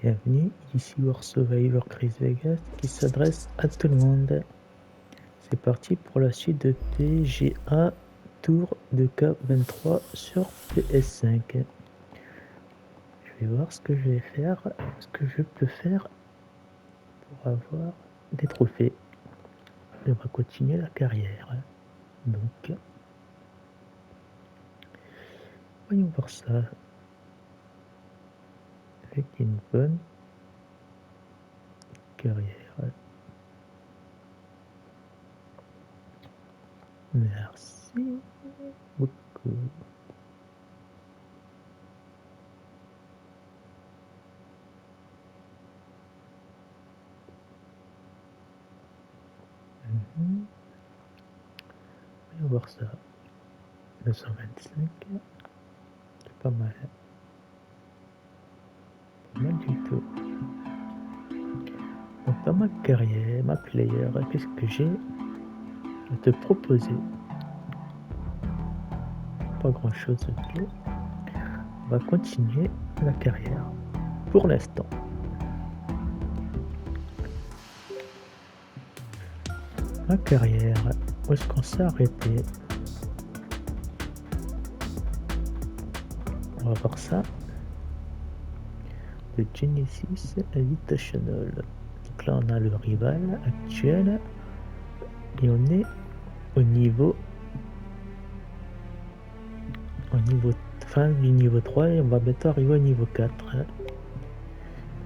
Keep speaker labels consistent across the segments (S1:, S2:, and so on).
S1: Bienvenue, ici War Survivor Chris Vegas qui s'adresse à tout le monde. C'est parti pour la suite de PGA Tour de K23 sur PS5. Je vais voir ce que je vais faire, ce que je peux faire pour avoir des trophées. On va continuer la carrière. Donc, voyons voir ça avec une bonne carrière. Merci beaucoup. Voyons voir ça. 225, c'est pas mal. Pas mal du tout. Donc dans ma carrière, ma player, qu'est-ce que j'ai à te proposer? Pas grand chose, ok. On va continuer la carrière pour l'instant. Ma carrière, où est-ce qu'on s'est arrêté? On va voir ça. Le Genesis Invitational. Donc là on a le rival actuel et on est au niveau fin du niveau 3 et on va bientôt arriver au niveau 4. Après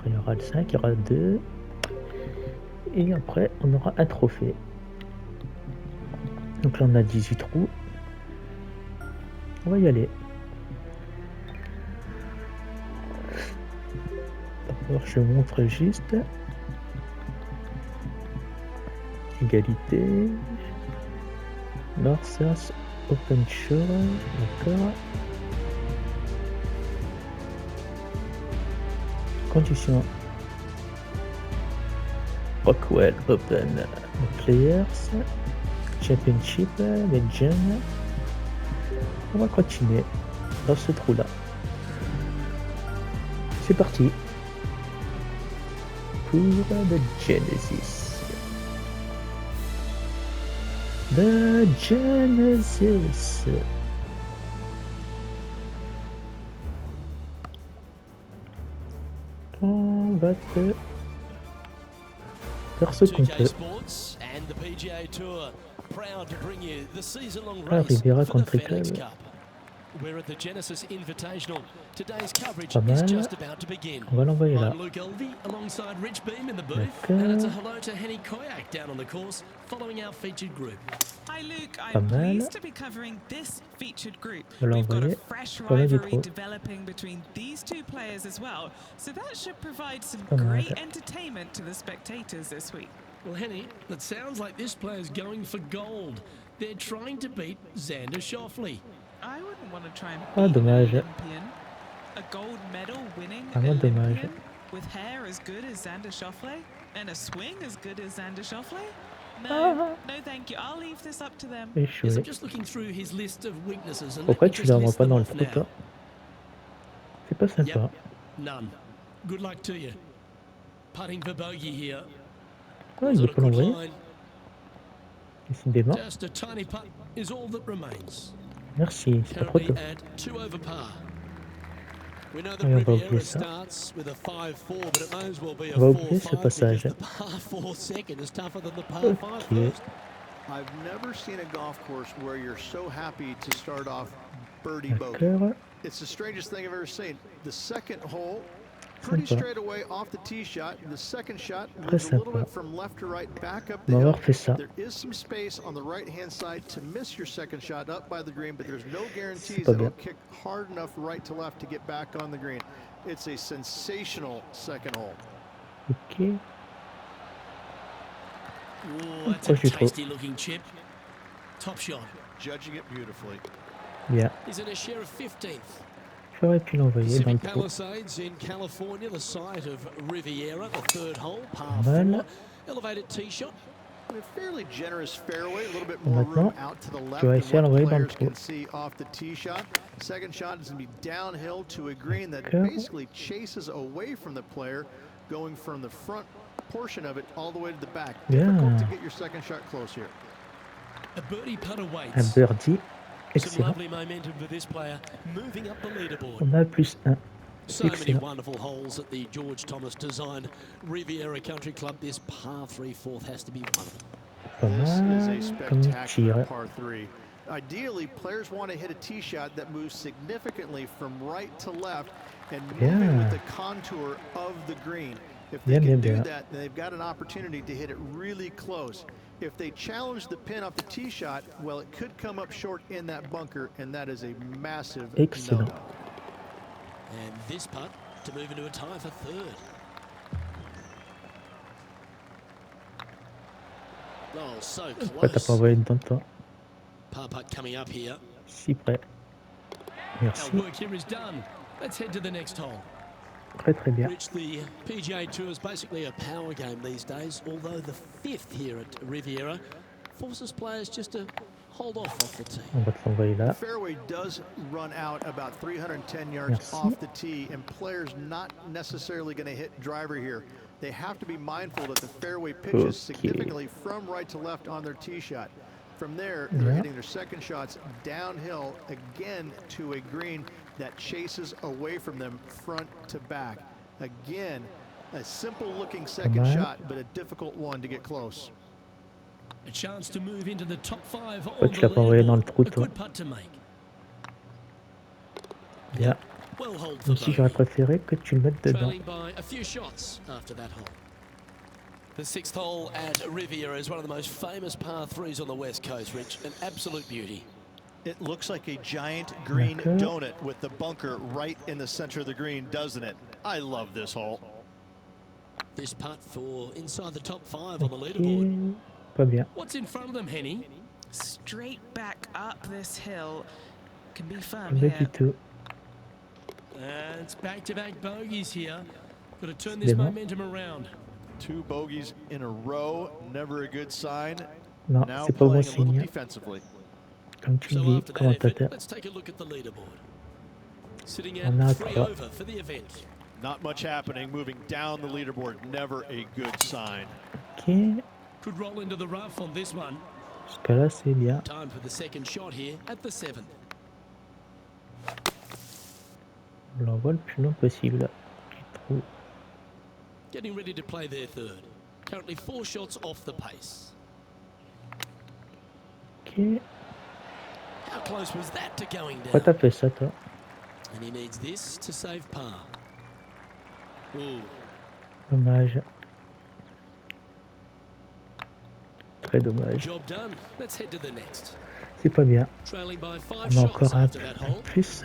S1: il y aura le 5, il y aura le 2 et après on aura un trophée. Donc là on a 18 trous. On va y aller. D'abord je montre juste. Égalité. Marseille Open Show. D'accord. Conditions. Rockwell Open Players. Championship. Legend. On va continuer dans ce trou là. C'est parti pour le Genesis. The Genesis. On va te faire ce qu'on peut. Ah, Rivera contre Club.
S2: We're at the Genesis Invitational. Today's coverage
S1: Pas
S2: is
S1: mal.
S2: just about to begin.
S1: On va l'envoyer là.
S2: I'm Luke Elvey alongside Rich Beam in the booth, and it's a hello to Henny Koyak down on the course, following our featured group.
S3: Hi Luke,
S1: Pas
S3: I'm
S1: mal.
S3: pleased to be covering this featured group.
S1: On va
S3: We've got a
S1: l'envoyer.
S3: fresh
S1: Pas mal du
S3: rivalry
S1: tout.
S3: developing between these two players as well, so that should provide some
S1: Pas mal.
S3: great entertainment to the spectators this week.
S2: Well, Henny, it sounds like this player's going for gold. They're trying to beat Xander Schauffele.
S3: I wouldn't want to try and
S1: Ah,
S3: beat
S1: dommage.
S3: an Olympian. A gold medal winning
S1: Vraiment dommage.
S3: Olympian with hair as good as Xander Schauffele and a swing as good as Xander Schauffele? No, no thank you. I'll leave this up to them.
S2: Yes,
S1: Échoué.
S2: I'm just looking through his list of weaknesses and
S1: Pourquoi
S2: let me
S1: tu
S2: just
S1: l'envoies
S2: list
S1: pas
S2: them
S1: dans le
S2: off
S1: trou,
S2: now.
S1: toi? C'est pas sympa.
S2: Yep, none. Good luck to you. Putting for bogey here.
S1: Ah, il
S2: Was
S1: veut
S2: it a
S1: pas
S2: good
S1: l'envoyer.
S2: line?
S1: Décidément.
S2: Just a tiny putt is all that remains.
S1: Merci, c'est pas trop
S2: Currently
S1: tôt.
S2: at 2 over par. We know that
S1: Allez, on va
S2: Riviera
S1: oublier ça.
S2: starts with a 5-4, but it may as well be a
S1: On va oublier ce
S2: 4-5
S1: passage.
S2: because the par 4 second is tougher than the par 5
S1: Ok.
S2: first.
S4: I've never seen a golf course where you're so happy to start off birdie bogey.
S1: D'accord.
S4: It's the strangest thing I've ever seen. The second hole, pretty
S1: Sympa.
S4: straight away off the tee shot. The second shot
S1: Très
S4: moves a little
S1: sympa.
S4: bit from left to right, back up
S1: On
S4: the
S1: va
S4: hill.
S1: avoir fait ça.
S4: There is some space on the right-hand side to miss your second shot up by the green, but there's no guarantees
S1: pas
S4: that it'll
S1: bien.
S4: kick hard enough right to left to get back on the green. It's a sensational second hole.
S1: Ok.
S2: Ooh, that's a
S1: Proche du trou.
S2: tasty looking chip. Top shot.
S4: Judging it beautifully.
S1: Bien.
S2: He's in a share of 15th.
S1: J'aurais pu l'envoyer dans le
S2: Pacific
S1: trou.
S2: Palisades in California, the site of Riviera, the third hole, par
S1: Pas mal.
S2: 4. Elevated tee shot.
S4: A fairly generous fairway, a little bit more room
S1: Maintenant,
S4: out to the left
S1: tu vas
S4: than
S1: essayer
S4: what
S1: d'envoyer dans le
S4: players
S1: trou.
S4: can see off the tee shot. Second shot is going to be downhill to a green that
S1: D'accord.
S4: basically chases away from the player, going from the front portion of it all the way to the back. Difficult to
S1: Bien.
S4: get your second shot close here.
S2: A birdie putt
S1: Un
S2: awaits.
S1: birdie.
S2: Some
S1: Excellent.
S2: lovely momentum for this player, moving up the leaderboard.
S1: On a +1.
S2: So many
S1: Excellent.
S2: wonderful holes at the George Thomas designed Riviera Country Club. This par 3 fourth has to be one of them.
S1: Pas
S4: This is a
S1: mal comme il
S4: spectacular
S1: tire.
S4: par 3. Ideally, players want to hit a tee shot that moves significantly from right to left and moving
S1: Yeah.
S4: with the contour of the green. If they
S1: Bien,
S4: can
S1: bien,
S4: do
S1: bien.
S4: that, then they've got an opportunity to hit it really close. If they challenge the pin off the tee shot, well, it could come up short in that bunker, and that is a massive
S1: Excellent.
S4: no.
S2: And this putt to move into a tie for third. Oh, so
S1: Pourquoi t'as pas
S2: close.
S1: envoyé dedans toi?
S2: Par putt coming up here.
S1: Si près. Merci.
S2: Our work here is done. Let's head to the next hole.
S1: Très très bien.
S2: Rich, the PGA Tour is basically a power game these days, although the fifth here at Riviera forces players just to hold off the tee.
S1: On va te l'envoyer
S4: The
S1: là.
S4: fairway does run out about 310 yards
S1: Merci.
S4: off the tee, and players not necessarily going to hit driver here. They have to be mindful that the fairway pitches
S1: Okay.
S4: significantly from right to left on their tee shot. From there, they're
S1: Yeah.
S4: hitting their second shots downhill again to a green that chases away from them front to back. Again, a simple looking second
S1: mal.
S4: shot, but a difficult one to get close.
S2: A chance to move into the top 5
S1: Pourquoi
S2: on
S1: tu
S2: the
S1: l'as pas envoyé dans le
S2: leaderboard.
S1: trou
S2: A
S1: toi?
S2: good putt to make.
S1: Bien.
S2: Well hold for
S1: Même si j'aurais
S2: bogey.
S1: préféré que tu le mettes dedans.
S2: Trailing by a few shots after that hole. The sixth hole at Riviera is one of the most famous par 3s on the west coast, Rich. An absolute beauty.
S4: It looks like a giant green
S1: D'accord.
S4: donut with the bunker right in the center of the green, doesn't it? I love this hole.
S2: This putt for inside the top 5 on the leaderboard.
S1: Ok. Pas bien.
S2: What's in front of them, Henny?
S3: Straight back up this hill. Can be firm
S1: Pas du
S3: here.
S1: tout.
S2: It's back-to-back bogeys here. Got to turn this
S1: Décidément.
S2: momentum around.
S4: 2 bogeys in a row, never a good sign.
S1: Non,
S4: Now
S1: c'est pas bon
S4: playing a little
S1: signe.
S4: defensively.
S1: Comme tu
S2: So
S1: dis,
S2: after that effort,
S1: commentateur.
S2: let's take a look at the leaderboard. Sitting
S1: On a
S2: at 3
S1: 3.
S2: over for the event.
S4: Not much happening, moving down the leaderboard, never a good sign.
S1: Ok.
S2: Could roll into the rough on this one.
S1: Jusqu'à là, c'est bien.
S2: Time for the second shot here at the 7th.
S1: On l'envoie le plus long possible. Du trou.
S2: Getting ready to play their third. Currently 4 shots off the pace.
S1: Ok.
S2: How close was that to going
S1: Pourquoi
S2: down?
S1: t'as fait ça toi?
S2: And he needs this to save par. Ooh,
S1: Dommage. Très dommage.
S2: job done. Let's head to the next.
S1: C'est pas bien.
S2: Trailing by 5
S1: On a
S2: shots
S1: encore un
S2: after that hole.
S1: plus.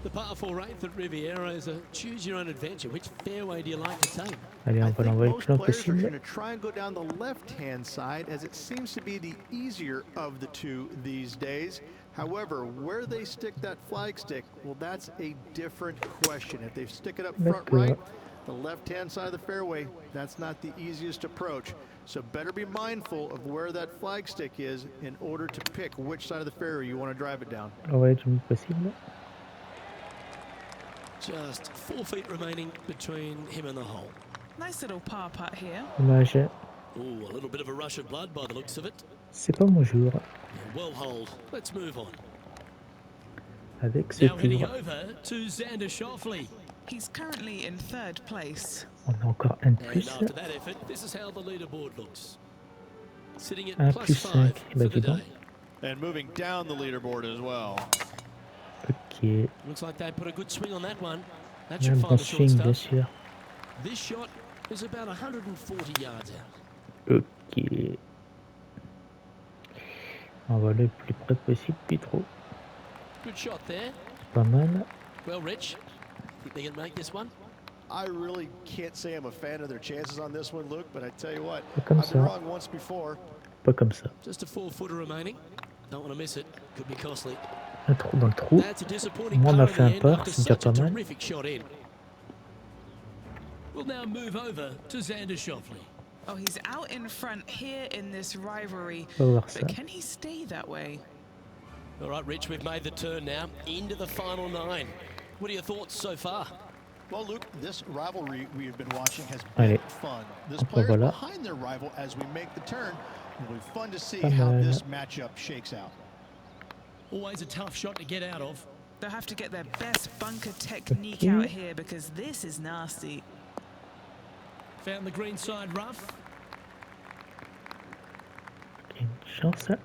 S2: The par 4 8th at Riviera is a choose your own adventure. Which fairway do you like to take?
S1: Allez,
S4: I
S1: on va
S4: think
S1: l'envoyer le
S4: most
S1: plus long
S4: players are going
S1: possible.
S4: to try and go down the left-hand side as it seems to be the easier of the two these days. However, where they stick that flag stick, well, that's a different question. If they stick it up front
S1: D'accord.
S4: right, the left-hand side of the fairway, that's not the easiest approach. So better be mindful of where that flag stick is in order to pick which side of the fairway you want to drive it down.
S1: L'envoyer le plus vite possible.
S2: Just 4 feet remaining between him and the hole.
S3: Nice little par putt here.
S1: Dommage.
S2: Ooh, a little bit of a rush of blood by the looks of it.
S1: C'est pas mon jour.
S2: Yeah, well hold. Let's move on.
S1: Avec ce
S2: Now heading
S1: tour.
S2: over to Xander Schauffele.
S3: He's currently in 3rd place.
S1: On a encore un de
S2: And
S1: plus.
S2: after that effort, this is how the leaderboard looks. Sitting at
S1: Un
S2: plus
S1: plus
S2: 5
S1: 5.
S2: for
S1: Bah
S2: the
S1: dis donc.
S2: day.
S4: And moving down the leaderboard as well.
S1: Ok.
S2: Looks like they put a good swing on that one. That should
S1: Même
S2: find
S1: bon
S2: the short
S1: swing, bien
S2: stuff.
S1: sûr.
S2: This shot is about 140 yards out.
S1: Ok. On va le plus près possible, puis trop.
S2: Good shot there.
S1: Pas mal.
S2: Well, Rich, think they can make this one?
S4: I really can't say I'm a fan of their chances on this one, Luke, but I tell you what,
S1: Pas comme
S4: I've been
S1: ça.
S4: wrong once before.
S1: Pas comme ça.
S2: Just a 4-footer remaining. Don't want to miss it. Could be costly.
S1: Un trou dans le trou.
S2: That's a disappointing
S1: Moi, on
S2: par
S1: a
S2: in
S1: fait un
S2: the end
S1: par,
S2: after
S1: c'est déjà
S2: such a
S1: pas mal.
S2: terrific shot in. We'll now move over to Xander Schauffele.
S3: Oh, he's out in front here in this rivalry,
S1: On va voir ça.
S3: but can he stay that way?
S2: All right, Rich, we've made the turn now into the final 9. What are your thoughts so far?
S4: Well, Luke, this rivalry we have been watching has
S1: Allez.
S4: been fun. This
S1: Hop,
S4: player's
S1: voilà.
S4: behind their rival as we make the turn. It'll be fun to see
S1: Pas
S4: how
S1: mal.
S4: this matchup shakes out.
S5: Always a tough shot to get out of.
S3: They'll have to get their best bunker technique
S1: Okay.
S3: out here because this is nasty.
S5: Found the green side rough.
S1: Une chance.
S2: Yeah,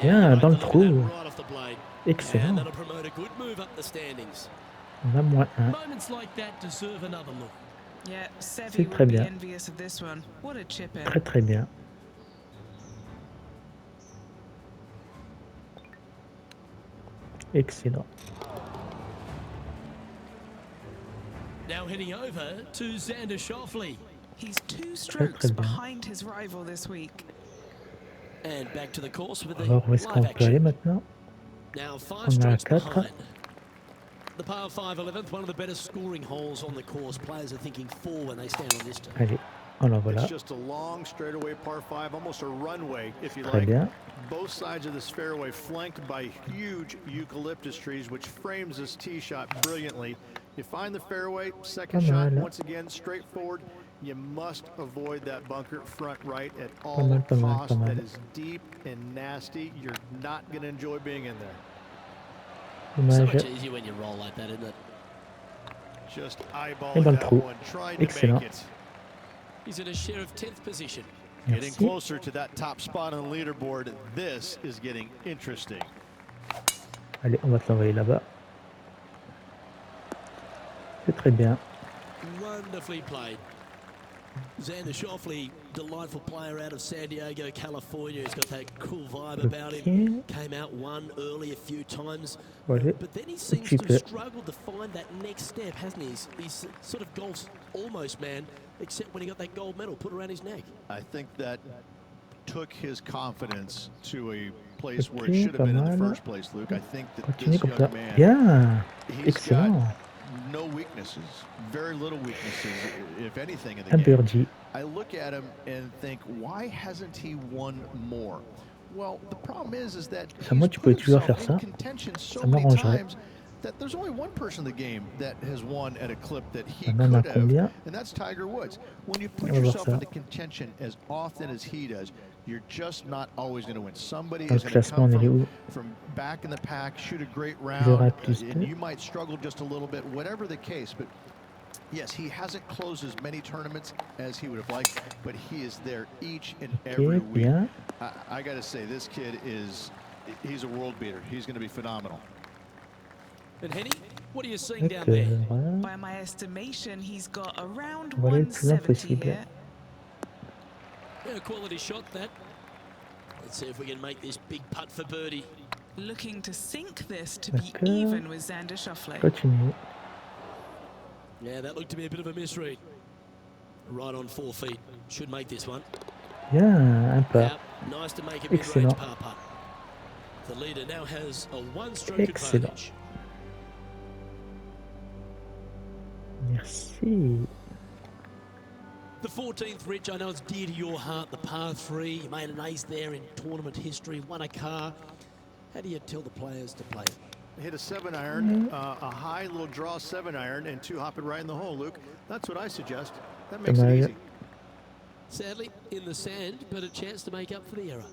S1: Bien, dans le
S2: right
S1: trou.
S2: right off the blade. And
S1: Excellent.
S2: that'll promote a good move up the standings.
S1: On a -1.
S5: Moments like that deserve another look.
S3: Yeah, Sevi
S1: C'est très
S3: would be
S1: bien.
S3: envious of this one. What a chip in.
S1: Très très bien. Excellent.
S5: Now heading over to Xander Schauffele.
S3: He's 2 strokes
S1: bien.
S3: behind his rival this week.
S2: And back to the course with
S1: On
S2: the
S1: va voir où est-ce qu'on
S2: live
S1: peut aller
S2: action.
S1: maintenant.
S2: Now 5
S1: On a
S2: strokes
S1: 4.
S2: behind. The par 5 11th, one of the better scoring holes on the course. Players are thinking 4 when they stand on this turn.
S1: Allez, en voilà.
S4: It's just a long straightaway par 5, almost a runway, if you
S1: Très
S4: like.
S1: bien.
S4: Both sides of this fairway flanked by huge eucalyptus trees, which frames this tee shot brilliantly. You find the fairway, second
S1: Pas
S4: shot,
S1: mal.
S4: once again, straightforward. You must avoid that bunker front right at
S1: Pas
S4: all
S1: mal, pas mal,
S4: costs.
S1: pas mal.
S4: That is deep and nasty. You're not going to enjoy being in there.
S2: So
S1: Dommage.
S2: much easier when you roll like that, isn't it?
S4: Just
S1: Et
S4: eyeballing
S1: dans le
S4: that
S1: trou.
S4: one, trying to
S1: Excellent.
S4: make it.
S2: He's in a share of 10th position.
S4: Getting
S1: Merci.
S4: closer to that top spot on the leaderboard. This is getting interesting.
S1: Allez, on va te l'envoyer là-bas. C'est très bien.
S2: Wonderfully played. Xander Schauffele, delightful player out of San Diego, California. He's got that cool vibe about him.
S1: Ok.
S2: Came out one early a few times.
S1: Voilà.
S2: But then he
S1: Un
S2: seems
S1: petit
S2: to
S1: peu.
S2: have struggled to find that next step, hasn't he? He's sort of golf's almost man, except when he got that gold medal put around his neck.
S4: I think that took his confidence to a place where
S1: Ok,
S4: it should have
S1: pas
S4: been in the
S1: mal.
S4: first place, Luke. I think that
S1: Continue
S4: this
S1: comme ça.
S4: young man,
S1: Bien.
S4: he's
S1: Excellent.
S4: got no weaknesses, very little weaknesses, if anything, in the
S1: Un
S4: game.
S1: birdie.
S4: I look at him and think, why hasn't he won more? Well, the problem is that
S1: Ça, moi,
S4: he's
S1: tu
S4: put
S1: peux toujours
S4: himself
S1: faire
S4: in
S1: ça.
S4: contention so
S1: Ça
S4: many
S1: m'arrangerait.
S4: times that there's only one person in the game that has won at a clip that he
S1: Ça donne à
S4: could have,
S1: combien?
S4: and that's Tiger Woods. When you put
S1: On va voir
S4: yourself
S1: ça.
S4: into contention as often as he does, you're just not always going to win. Somebody
S1: Dans
S4: is
S1: le
S4: going to
S1: classement,
S4: come
S1: on est où?
S4: from back in the pack, shoot a great
S1: Zéro
S4: round,
S1: à plus
S4: and
S1: deux.
S4: you might struggle just a little bit, whatever the case. But yes, he hasn't closed as many tournaments as he would have liked, but he is there each and every
S1: Ok,
S4: week.
S1: bien.
S4: I got to say, this kid he's a world beater. He's going to be phenomenal.
S2: And Henny, what are you seeing down there?
S1: Voilà.
S3: By my estimation, he's got around
S1: Voilà le plus
S3: 170
S1: impossible.
S3: here.
S2: Yeah, quality shot that. Let's see if we can make this big putt for birdie.
S3: Looking to sink this to be
S1: D'accord.
S3: even with Xander Schauffele.
S1: Continue.
S2: Yeah, that looked to be a bit of a misread. Right on 4 feet. Should make this one.
S1: Bien. Un pas.
S2: Yeah, nice to make a mid-range
S1: Excellent.
S2: par putt. The leader now has a 1-stroke
S1: Excellent.
S2: advantage.
S1: Merci.
S2: The 14th, Rich, I know it's dear to your heart, the par 3. You made an ace there in tournament history, won a car. How do you tell the players to play it?
S4: Hit a 7-iron, a high little draw 7-iron, and 2 hop it right in the hole, Luke. That's what I suggest. That makes it
S1: Dommage.
S4: easy.
S2: Sadly, in the sand, but a chance to make up for the error.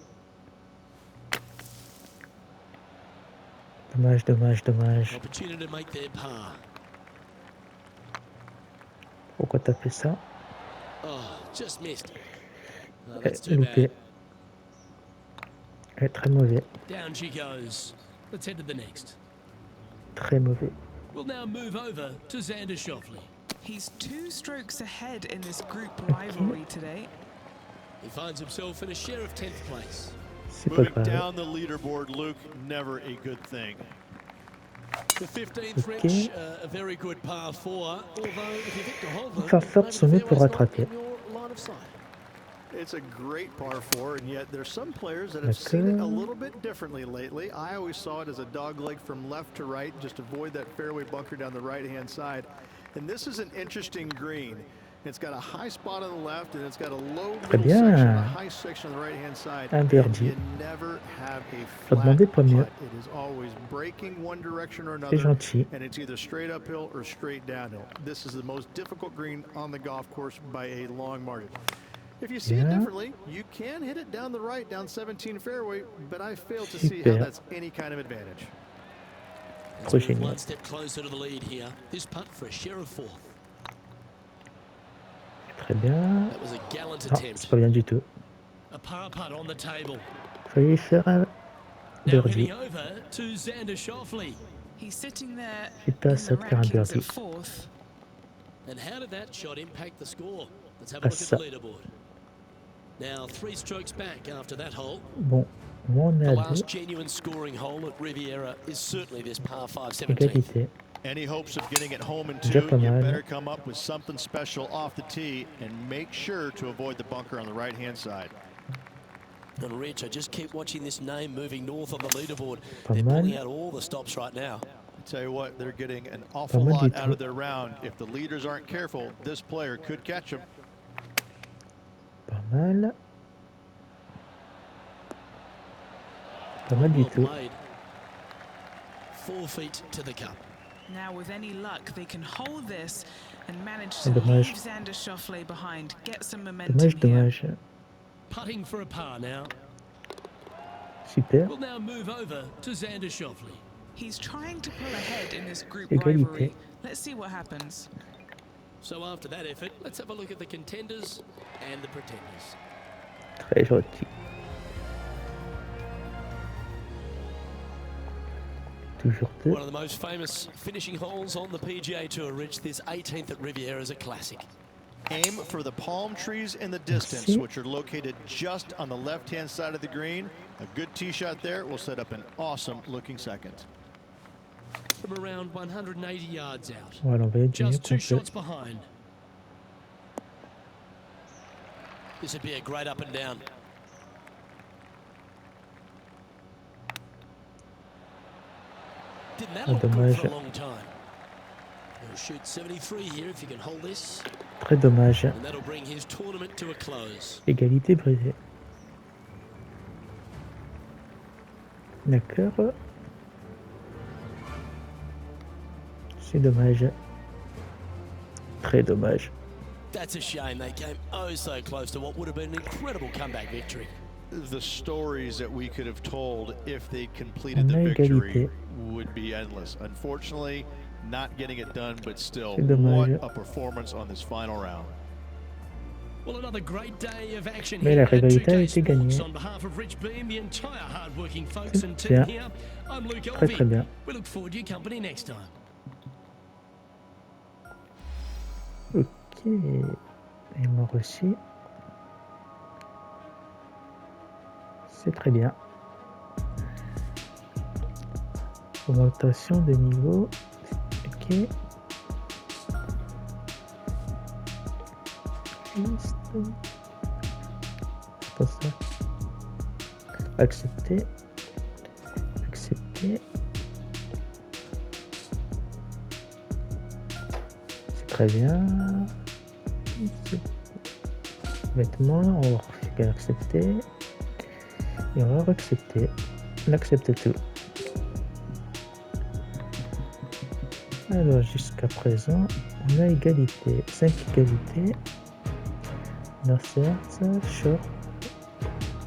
S1: Dommage, dommage, dommage.
S2: Opportunity to make their par.
S1: Pourquoi t'as fait ça?
S2: Oh, just missed. Oh,
S1: Eh,
S2: that's too
S1: loupé.
S2: bad.
S1: Eh, très mauvais.
S2: Down she goes. Let's head to the next.
S1: Très mauvais.
S2: We'll now move over to Xander Schauffele.
S3: He's 2 strokes ahead in this group rivalry today.
S2: He finds himself in a share of 10th place.
S1: C'est pas
S4: Moving
S1: grave.
S4: down the leaderboard, Luke, never a good thing.
S2: The 15th,
S1: Ok.
S2: Rich, a very good par 4. Although, if you think to hold them,
S1: Faire forte son mieux pour rattraper.
S2: in your line of sight.
S4: It's a great par 4, and yet there's some players that have seen it a
S1: D'accord.
S4: little bit differently lately. I always saw it as a dog leg from left to right, just avoid that fairway bunker down the right-hand side. And this is an interesting green. It's got a high spot on the left, and it's got a low
S1: Très
S4: middle section,
S1: bien.
S4: a high section on the right-hand side.
S1: Un
S4: And
S1: birdie.
S4: you never have a
S1: Faut
S4: flat
S1: demander pas mieux.
S4: putt. It is always breaking one direction or
S1: C'est
S4: another,
S1: gentil.
S4: and it's either straight uphill or straight downhill. This is the most difficult green on the golf course by a long margin. If you see it
S1: Bien.
S4: differently, you can hit it down the right, down 17 fairway, but I fail to see how
S1: Super.
S4: that's any kind of advantage.
S2: Let's
S1: Trop
S2: move
S1: génial.
S2: one step closer to the lead here. This putt for a share of fourth.
S1: Très bien.
S2: That was a gallant
S1: Non,
S2: attempt.
S1: c'est pas bien du tout.
S5: A par putt on the table.
S1: Failli faire un
S5: Now
S1: birdie.
S5: heading over to Xander Schauffele.
S3: He's sitting there
S1: J'ai pas
S3: in
S1: ça
S3: the
S1: de faire un
S3: rankings
S1: birdie.
S3: at fourth.
S2: And how did that shot impact the score? Let's have
S1: Ah,
S2: a look
S1: ça.
S2: at the leaderboard. Now 3 strokes back after that hole.
S1: Bon, moi on est
S2: The
S1: à
S2: last
S1: 2.
S2: genuine scoring hole at Riviera is certainly this par 5 17th.
S1: Égalité.
S4: Any hopes of getting it home in
S1: Déjà
S4: two,
S1: pas
S4: you
S1: mal.
S4: better come up with something special off the tee and make sure to avoid the bunker on the right-hand side.
S2: And Rich, I just keep watching this name moving north on the leaderboard.
S1: Pas
S2: They're
S1: mal.
S2: pulling out all the stops right now.
S4: I tell you what, they're getting an awful
S1: mal
S4: lot
S1: du
S4: out
S1: tout.
S4: of their round. If the leaders aren't careful, this player could catch them.
S1: Pas mal. Pas mal du
S2: Well
S1: tout.
S2: played. 4 feet to the cup.
S3: Now, with any luck, they can hold this and manage
S1: Ah,
S3: to
S1: dommage.
S3: leave Xander Schauffele behind, get some momentum
S1: Dommage,
S3: here.
S1: dommage.
S5: Putting for a par now.
S1: Super.
S5: We'll now move over to Xander Schauffele.
S3: He's trying to pull ahead in this group
S1: Égalité.
S3: rivalry. Let's see what happens.
S2: So after that effort, let's have a look at the contenders and the pretenders.
S1: Très gentil. Toujours 2.
S2: One of the most famous finishing holes on the PGA Tour, Rich. This 18th at Riviera is a classic.
S4: Aim for the palm trees in the distance,
S1: Merci.
S4: which are located just on the left-hand side of the green. A good tee shot there will set up an awesome-looking second.
S5: From around 180 yards out.
S1: On va l'envoyer du mieux
S5: Just 2
S1: qu'on peut.
S5: shots behind.
S2: This would be a great up and down. Didn't that
S1: Ah,
S2: look good
S1: dommage.
S2: for a long time? He'll shoot 73 here if he can hold this,
S1: Très dommage.
S2: and that'll bring his tournament to a close.
S1: Égalité brisée. D'accord. C'est dommage. Très dommage.
S2: That's a shame. They came oh so close to what would have been an incredible comeback victory.
S4: The stories that we could have told if they completed
S1: On
S4: the
S1: a
S4: victory
S1: égalité.
S4: would be endless. Unfortunately, not getting it done, but still,
S1: C'est dommage.
S4: what a performance on this final round.
S5: Well, another great day of action
S1: Mais
S5: here
S1: la
S5: at
S1: rivalité a
S5: 2K
S1: été
S5: Sports.
S1: gagnée.
S5: On behalf of Rich Beam, the entire hard-working folks and
S1: Bien.
S5: team here, I'm Luke
S1: Très très
S5: Elvey.
S1: bien.
S5: We look forward to your company next time.
S1: Ok. Et moi aussi. C'est très bien. Augmentation de niveau. Ok. Liste. C'est pas ça. Accepter. Accepter. C'est très bien. Vêtements, on va faire accepter. Et on va accepter. On accepte tout. Alors jusqu'à présent, on a égalité. 5 égalités. Masters, Short,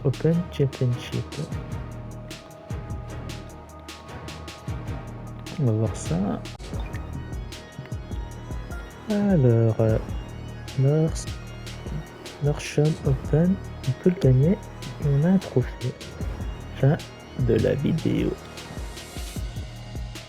S1: Open Championship. On va voir ça. Alors, Northshore Open, on peut le gagner et on a un trophée. Fin de la vidéo.